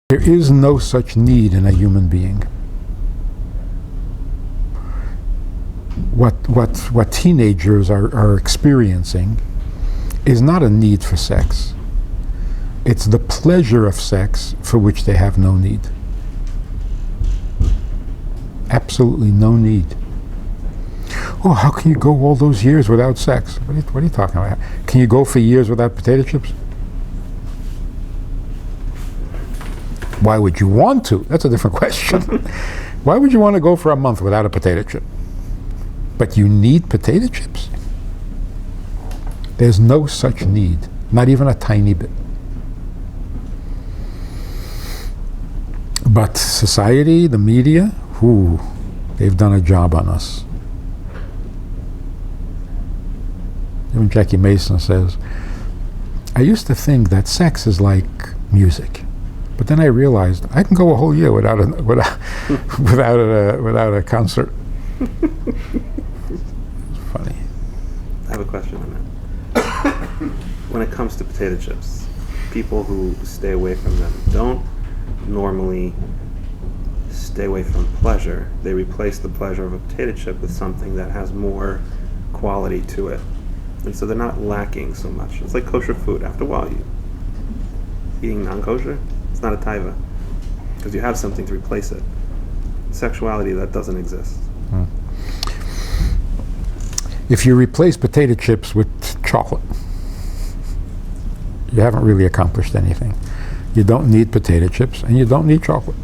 There is no such need in a human being. What teenagers are experiencing is not a need for sex. It's the pleasure of sex for which they have no need. Absolutely no need. Oh, how can you go all those years without sex? What are you talking about? Can you go for years without potato chips? Why would you want to? That's a different question. Why would you want to go for a month without a potato chip? But you need potato chips? There's no such need, not even a tiny bit. But society, the media, they've done a job on us. Even Jackie Mason says, I used to think that sex is like music. But then I realized I can go a whole year without a concert. It's funny. I have a question on that. When it comes to potato chips, people who stay away from them don't normally stay away from pleasure. They replace the pleasure of a potato chip with something that has more quality to it. And so they're not lacking so much. It's like kosher food. After a while, eating non-kosher, it's not a taiva, because you have something to replace it. Sexuality, that doesn't exist. If you replace potato chips with chocolate, you haven't really accomplished anything. You don't need potato chips, and you don't need chocolate.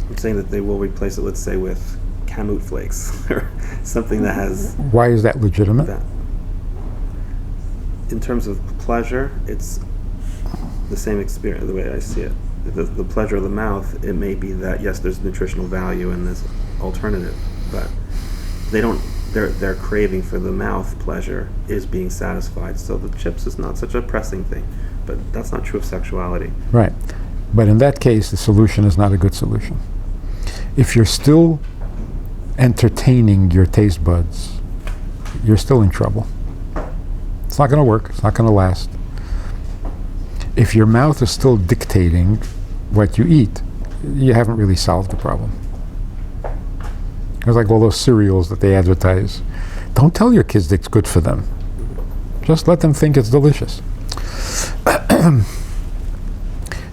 I'm saying that they will replace it, let's say, with Kamut flakes, or something that has... Why is that legitimate? That. In terms of pleasure, it's the same experience, the way I see it. The pleasure of the mouth, it may be that, yes, there's nutritional value in this alternative, but their craving for the mouth pleasure is being satisfied. So the chips is not such a pressing thing, but that's not true of sexuality. Right. But in that case, the solution is not a good solution. If you're still entertaining your taste buds, you're still in trouble. It's not going to work. It's not going to last. If your mouth is still dictating what you eat, you haven't really solved the problem. It's like all those cereals that they advertise. Don't tell your kids it's good for them. Just let them think it's delicious.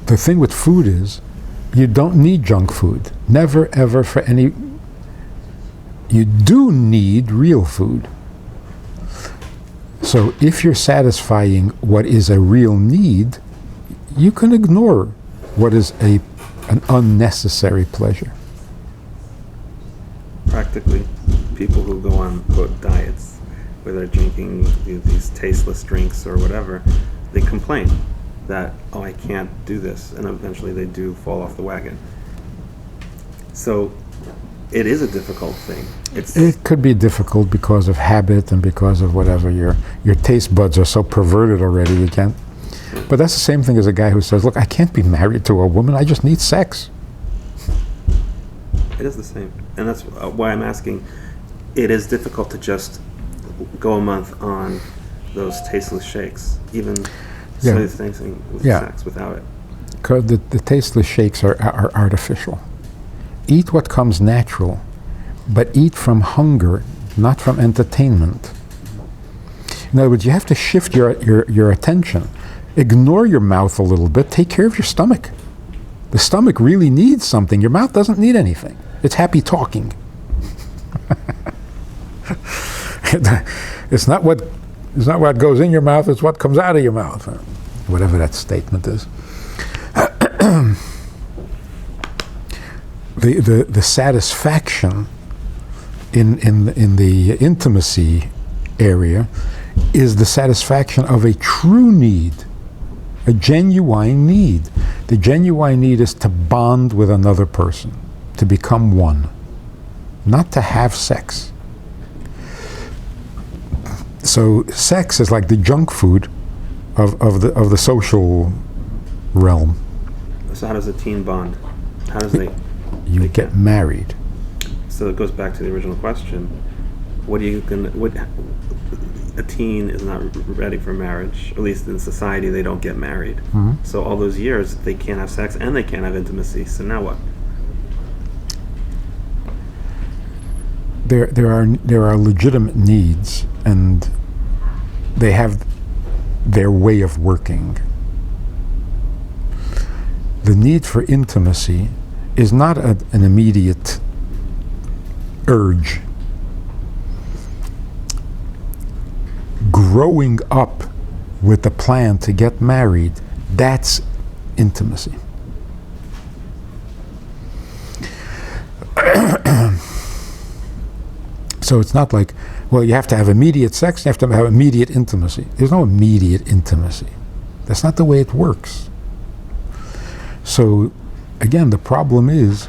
The thing with food is, you don't need junk food. Never, ever for any... You do need real food. So if you're satisfying what is a real need, you can ignore what is an unnecessary pleasure. Practically, people who go on, quote, diets, where they're drinking these tasteless drinks or whatever, they complain that, oh, I can't do this, and eventually they do fall off the wagon. So it is a difficult thing. It could be difficult because of habit and because of whatever. Your taste buds are so perverted already, you can't. But that's the same thing as a guy who says, look, I can't be married to a woman, I just need sex. It is the same. And that's why I'm asking, it is difficult to just go a month on those tasteless shakes, even so things with sex without it. Because the tasteless shakes are artificial. Eat what comes natural, but eat from hunger, not from entertainment. In other words, you have to shift your attention. Ignore your mouth a little bit, take care of your stomach. The stomach really needs something. Your mouth doesn't need anything. It's happy talking. It's not what goes in your mouth, it's what comes out of your mouth. Whatever that statement is. The satisfaction in the intimacy area is the satisfaction of a true need, a genuine need. The genuine need is to bond with another person, to become one, not to have sex. So sex is like the junk food of the social realm. So how does a teen bond? How does they get married? So it goes back to the original question. a teen is not ready for marriage, at least in society, they don't get married. Mm-hmm. So all those years, they can't have sex and they can't have intimacy. So now what? There are legitimate needs, and they have their way of working. The need for intimacy is not an immediate urge. Growing up with the plan to get married, that's intimacy. So it's not like, well, you have to have immediate sex, you have to have immediate intimacy. There's no immediate intimacy. That's not the way it works. So, again, the problem is,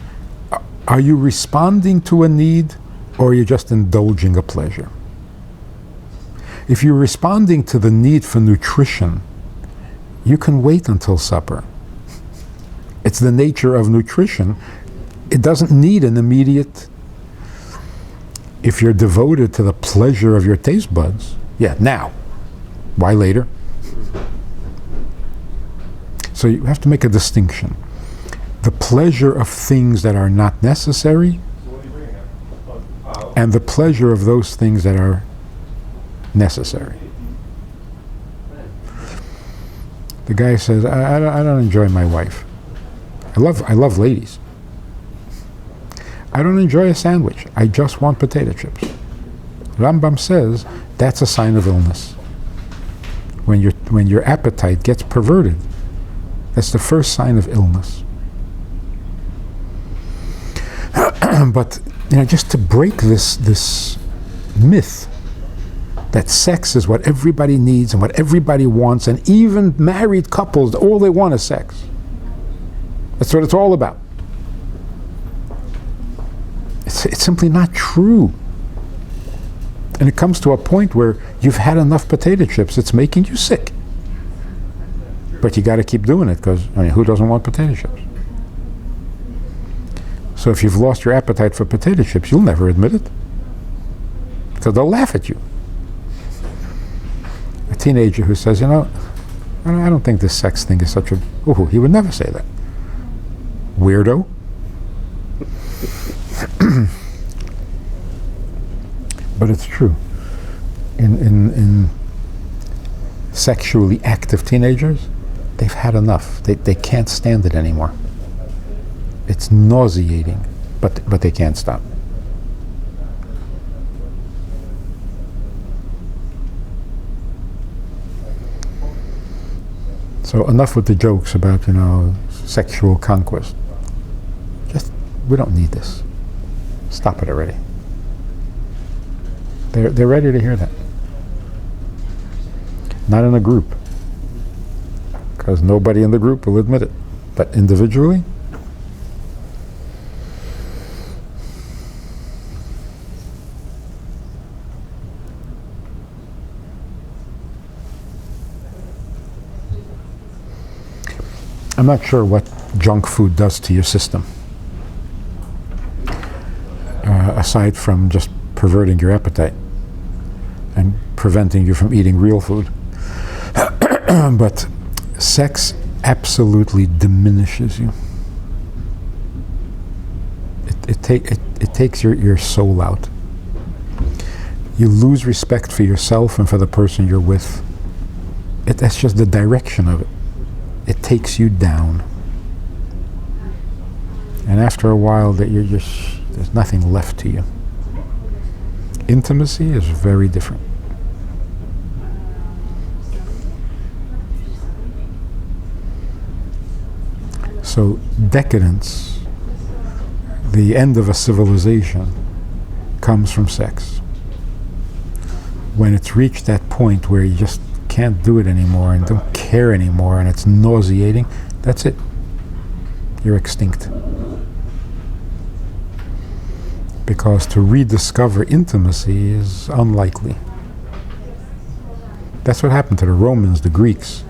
are you responding to a need, or are you just indulging a pleasure? If you're responding to the need for nutrition, you can wait until supper. It's the nature of nutrition. It doesn't need an immediate. If you're devoted to the pleasure of your taste buds, yeah, now. Why later? So you have to make a distinction. The pleasure of things that are not necessary, and the pleasure of those things that are necessary. The guy says, I don't enjoy my wife. I love ladies. I don't enjoy a sandwich. I just want potato chips. Rambam says that's a sign of illness. When your appetite gets perverted, that's the first sign of illness. But just to break this myth that sex is what everybody needs and what everybody wants, and even married couples, all they want is sex. That's what it's all about. It's simply not true. And it comes to a point where you've had enough potato chips, it's making you sick. But you got to keep doing it, because who doesn't want potato chips? So if you've lost your appetite for potato chips, you'll never admit it, because they'll laugh at you. A teenager who says, I don't think this sex thing is such a... Oh, he would never say that. Weirdo. But it's true. In sexually active teenagers, they've had enough. They can't stand it anymore. It's nauseating, but they can't stop. So enough with the jokes about, sexual conquest. We don't need this. Stop it already. They're ready to hear that. Not in a group, because nobody in the group will admit it. But individually, I'm not sure what junk food does to your system, aside from just perverting your appetite and preventing you from eating real food. But sex absolutely diminishes you. It takes your soul out. You lose respect for yourself and for the person you're with. That's just the direction of it. It takes you down. And after a while, there's nothing left to you. Intimacy is very different. So decadence, the end of a civilization, comes from sex. When it's reached that point where you just can't do it anymore and don't care anymore and it's nauseating, that's it. You're extinct. Because to rediscover intimacy is unlikely. That's what happened to the Romans, the Greeks.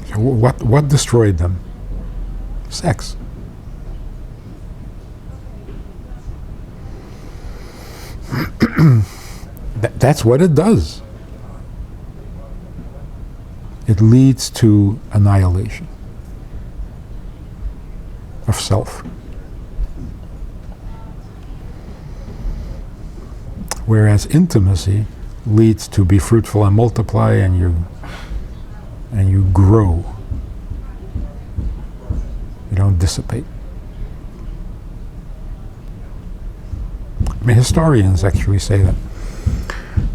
So what destroyed them? Sex. That's what it does. It leads to annihilation of self. Whereas intimacy leads to be fruitful and multiply, and you grow. You don't dissipate. I mean, historians actually say that.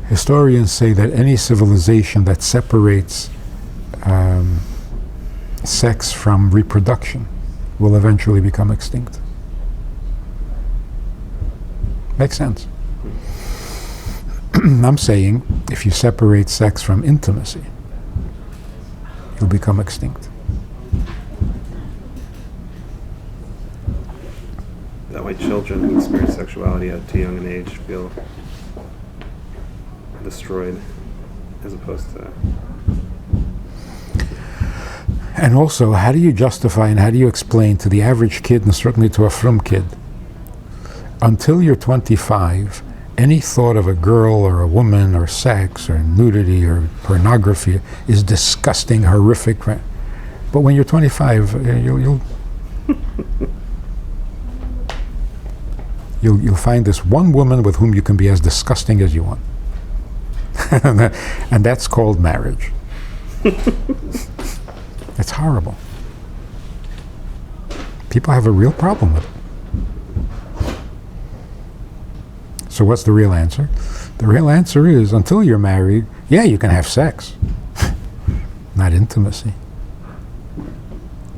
Historians say that any civilization that separates sex from reproduction will eventually become extinct. Makes sense. I'm saying if you separate sex from intimacy, you'll become extinct. That way children who experience sexuality at too young an age feel destroyed, as opposed to... And also, how do you justify and how do you explain to the average kid, and certainly to a frum kid, until you're 25, any thought of a girl or a woman or sex or nudity or pornography is disgusting, horrific. Right? But when you're 25, you'll find this one woman with whom you can be as disgusting as you want. And that's called marriage. It's horrible. People have a real problem with it. So what's the real answer? The real answer is, until you're married, yeah, you can have sex. Not intimacy.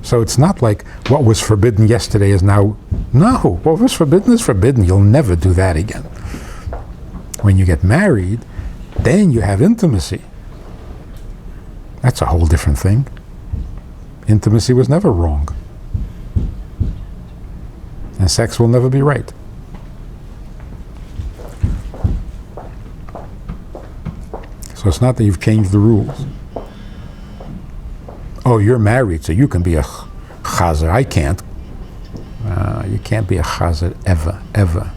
So it's not like what was forbidden yesterday is now, no, what was forbidden is forbidden. You'll never do that again. When you get married, then you have intimacy. That's a whole different thing. Intimacy was never wrong. And sex will never be right. So it's not that you've changed the rules. Oh, you're married, so you can be a chazer. I can't. You can't be a chazer ever, ever.